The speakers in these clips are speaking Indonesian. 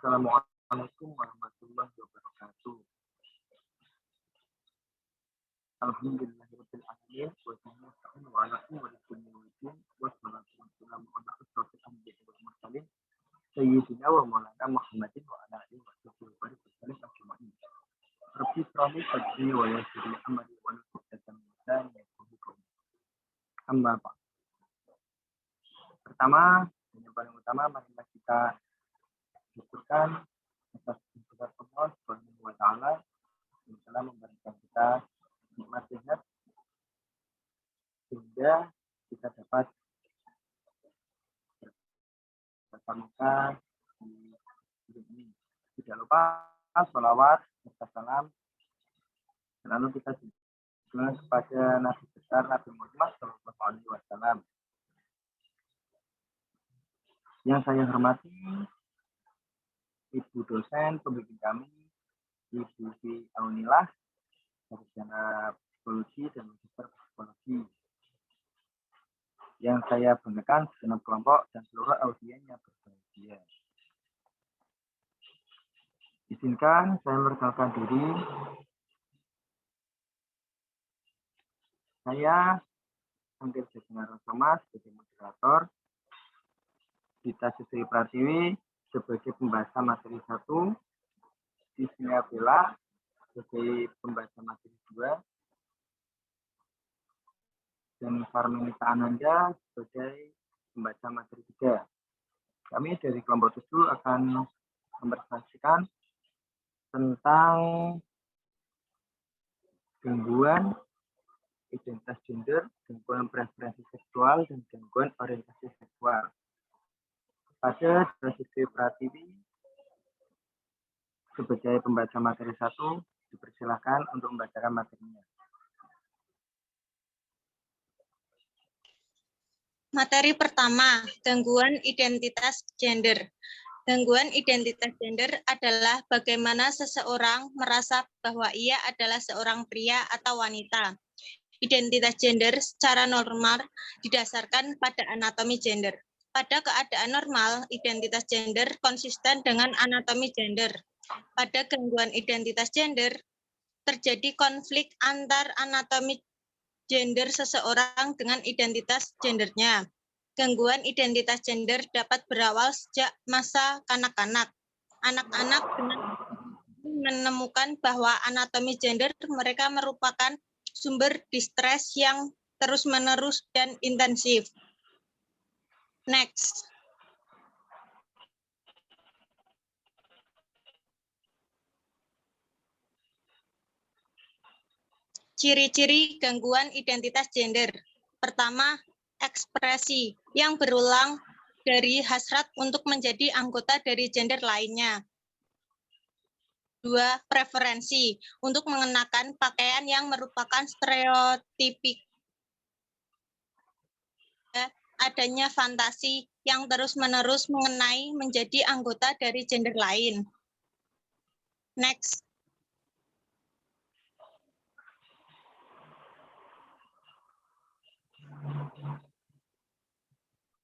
Assalamualaikum warahmatullahi wabarakatuh. Alhamdulillahirabbil alamin wa sallallahu wa ala alihi wassalatu wassalamu ala asrofil anbiya'i wal mursalin sayyidina wa maulana Muhammadin wa ala alihi wasallam ajma'in. Rabbi shrah li sadri wa yassir li amri wa hlul 'uqdatam min lisani yafqahu qawli. Amma ba'd. Pertama, yang paling utama marilah kita syukurkan atas kehadirat Allah Subhanahu wa taala yang telah memberikan kita nikmat sehat sehingga kita dapat bermuka di hidup ini. Tidak lupa sholawat serta salam selalu kita tujukan kepada Nabi besar Nabi Muhammad SAW. Yang saya hormati Ibu dosen pembimbing kami, Ibu Fi Aunilah, sarjana psikologi dan magister psikologi. Yang saya banggakan segenap kelompok dan seluruh audien yang berbahagia. Izinkan saya memperkenalkan diri. Saya Angger Jatinegara Thomas sebagai moderator, Dita Siswi Pratiwi sebagai pembaca materi 1, Disnia Bella sebagai pembaca materi 2, dan Farminita Ananda sebagai pembaca materi 3. Kami dari kelompok 7 akan mempresentasikan tentang gangguan identitas gender, gangguan preferensi seksual, dan gangguan orientasi seksual. Pada Siswi Pratiwi sebagai pembaca materi 1 dipersilakan untuk membacakan materinya. Materi pertama, gangguan identitas gender. Gangguan identitas gender adalah bagaimana seseorang merasa bahwa ia adalah seorang pria atau wanita. Identitas gender secara normal didasarkan pada anatomi gender. Pada keadaan normal, identitas gender konsisten dengan anatomi gender. Pada gangguan identitas gender, terjadi konflik antar anatomi gender seseorang dengan identitas gendernya. Gangguan identitas gender dapat berawal sejak masa kanak-kanak. Anak-anak menemukan bahwa anatomi gender mereka merupakan sumber distres yang terus-menerus dan intensif. Next. Ciri-ciri gangguan identitas gender. Pertama, ekspresi yang berulang dari hasrat untuk menjadi anggota dari gender lainnya. 2. Preferensi untuk mengenakan pakaian yang merupakan stereotipik. Adanya fantasi yang terus-menerus mengenai menjadi anggota dari gender lain. Next.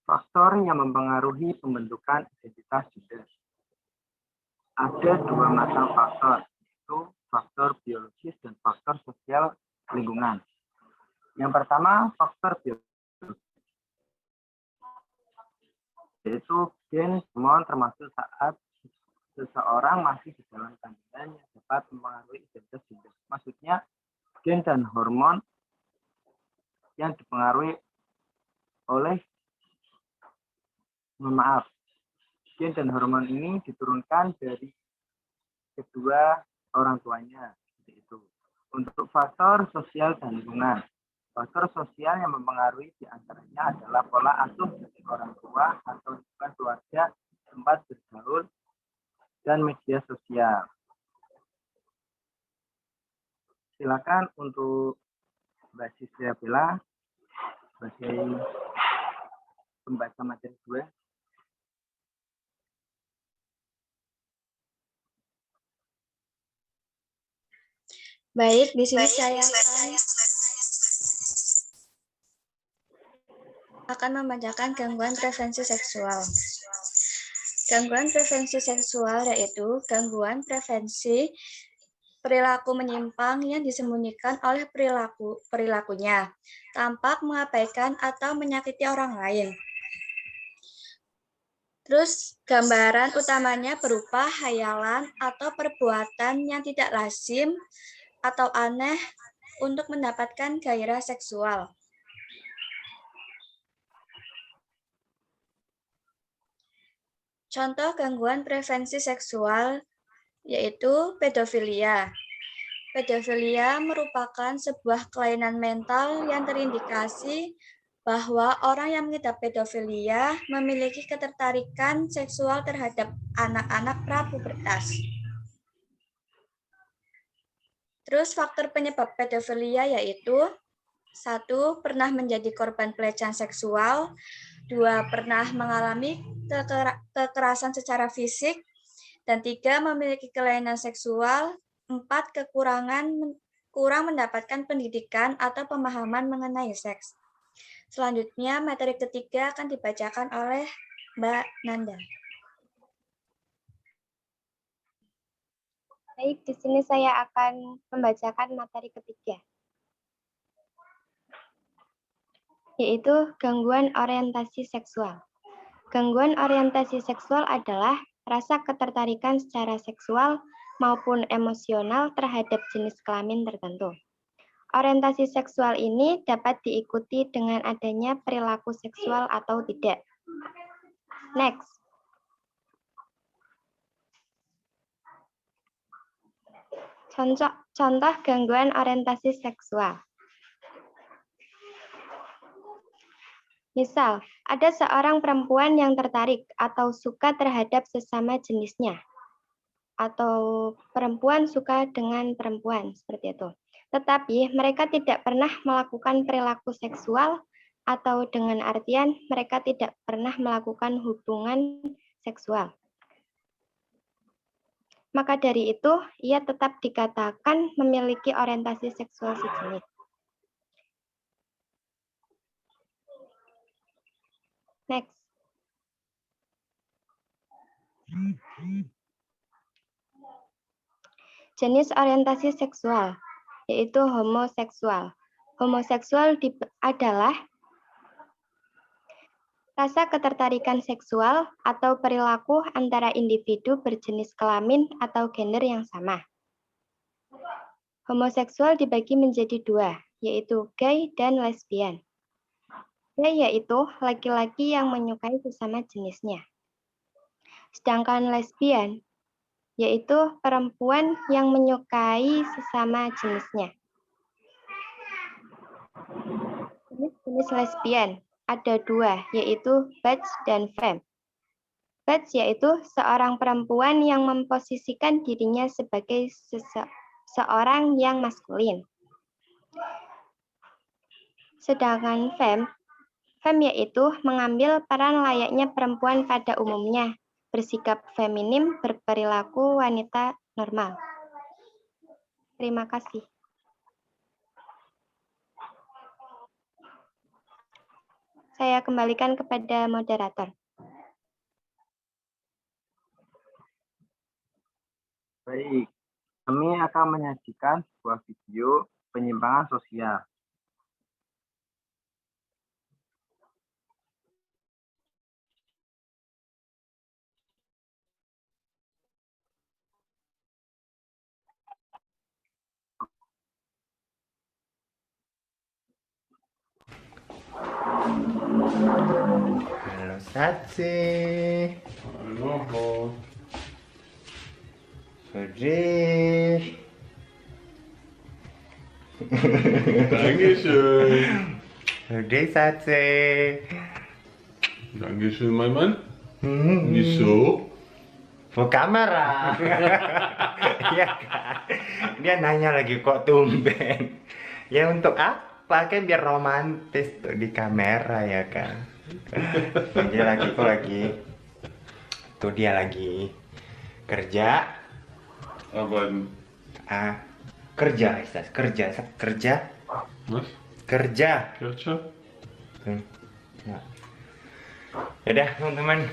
Faktor yang mempengaruhi pembentukan identitas gender. Ada 2 macam faktor, yaitu faktor biologis dan faktor sosial lingkungan. Yang pertama, faktor biologis, yaitu gen hormon termasuk saat seseorang masih di dalam kandungan yang dapat mempengaruhi identitas gender. Maksudnya, gen dan hormon yang dipengaruhi oleh gen dan hormon ini diturunkan dari kedua orang tuanya. Seperti itu. Untuk faktor sosial dan lingkungan. Faktor sosial yang mempengaruhi diantaranya adalah pola asuh dari orang tua atau lingkungan keluarga, tempat bergaul, dan media sosial. Silakan untuk Mbak Siswi Bella sebagai pembaca materi 2. Baik, di sini saya akan membacakan gangguan preferensi seksual. Gangguan preferensi seksual yaitu gangguan preferensi perilaku menyimpang yang disembunyikan oleh perilakunya, tampak mengabaikan atau menyakiti orang lain. Terus gambaran utamanya berupa hayalan atau perbuatan yang tidak lazim atau aneh untuk mendapatkan gairah seksual. Contoh gangguan preferensi seksual yaitu pedofilia. Pedofilia merupakan sebuah kelainan mental yang terindikasi bahwa orang yang mengidap pedofilia memiliki ketertarikan seksual terhadap anak-anak prapubertas. Terus faktor penyebab pedofilia yaitu 1. Pernah menjadi korban pelecehan seksual, 2. Pernah mengalami kekerasan secara fisik, dan 3. Memiliki kelainan seksual, 4. Kurang mendapatkan pendidikan atau pemahaman mengenai seks. Selanjutnya, materi ketiga akan dibacakan oleh Mbak Nanda. Baik, di sini saya akan membacakan materi ketiga, yaitu gangguan orientasi seksual. Gangguan orientasi seksual adalah rasa ketertarikan secara seksual maupun emosional terhadap jenis kelamin tertentu. Orientasi seksual ini dapat diikuti dengan adanya perilaku seksual atau tidak. Next. Contoh gangguan orientasi seksual. Misal, ada seorang perempuan yang tertarik atau suka terhadap sesama jenisnya, atau perempuan suka dengan perempuan, seperti itu. Tetapi mereka tidak pernah melakukan perilaku seksual, atau dengan artian mereka tidak pernah melakukan hubungan seksual. Maka dari itu, ia tetap dikatakan memiliki orientasi seksual sejenis. Next. Jenis orientasi seksual, yaitu homoseksual. Homoseksual adalah rasa ketertarikan seksual atau perilaku antara individu berjenis kelamin atau gender yang sama. Homoseksual dibagi menjadi dua, yaitu gay dan lesbian. Gay yaitu laki-laki yang menyukai sesama jenisnya. Sedangkan lesbian yaitu perempuan yang menyukai sesama jenisnya. Jenis lesbian ada dua, yaitu butch dan femme. Butch yaitu seorang perempuan yang memposisikan dirinya sebagai seorang yang maskulin. Sedangkan femme yaitu mengambil peran layaknya perempuan pada umumnya, bersikap feminim, berperilaku wanita normal. Terima kasih. Saya kembalikan kepada moderator. Baik, kami akan menyajikan sebuah video penyimpangan sosial. Halo Satsi. Halo. Fredrik. Dankeschön. Fredrik Satsi. Dankeschön, mein Mann. Wieso? Mau kamera. Iya kan? Dia nanya lagi kok tumben. Ya untuk apa? Kan biar romantis tuh di kamera ya kan. Dia lagi tuh dia lagi kerja. Aber Kerja. was? Kerja. Kirche? Ya. Yaudah teman-teman,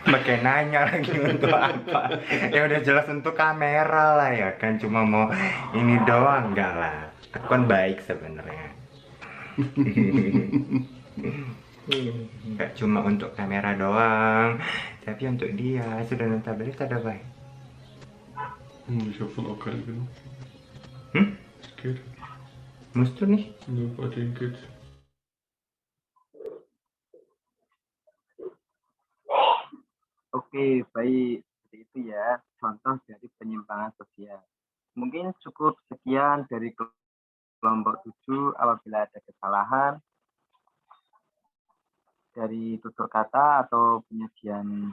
Pakai nanya lagi untuk apa? Ya udah jelas untuk kamera lah ya kan, cuma mau ini doang enggak lah. Aku kan baik sebenarnya. Enggak cuma untuk kamera doang, tapi untuk dia sudah nonton beli ada baik. Ich habe von auch keine genommen. Das geht. Musst du nicht? Nur bei denen geht's. Oke, baik. Seperti itu ya, contoh dari penyimpangan sosial. Mungkin cukup sekian dari kelompok 7. Apabila ada kesalahan dari tutur kata atau penyajian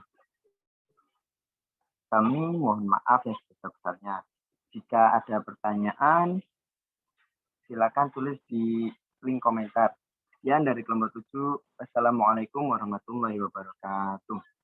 kami, mohon maaf yang sebesar-besarnya. Jika ada pertanyaan, silakan tulis di link komentar. Sekian dari kelompok 7. Wassalamualaikum warahmatullahi wabarakatuh.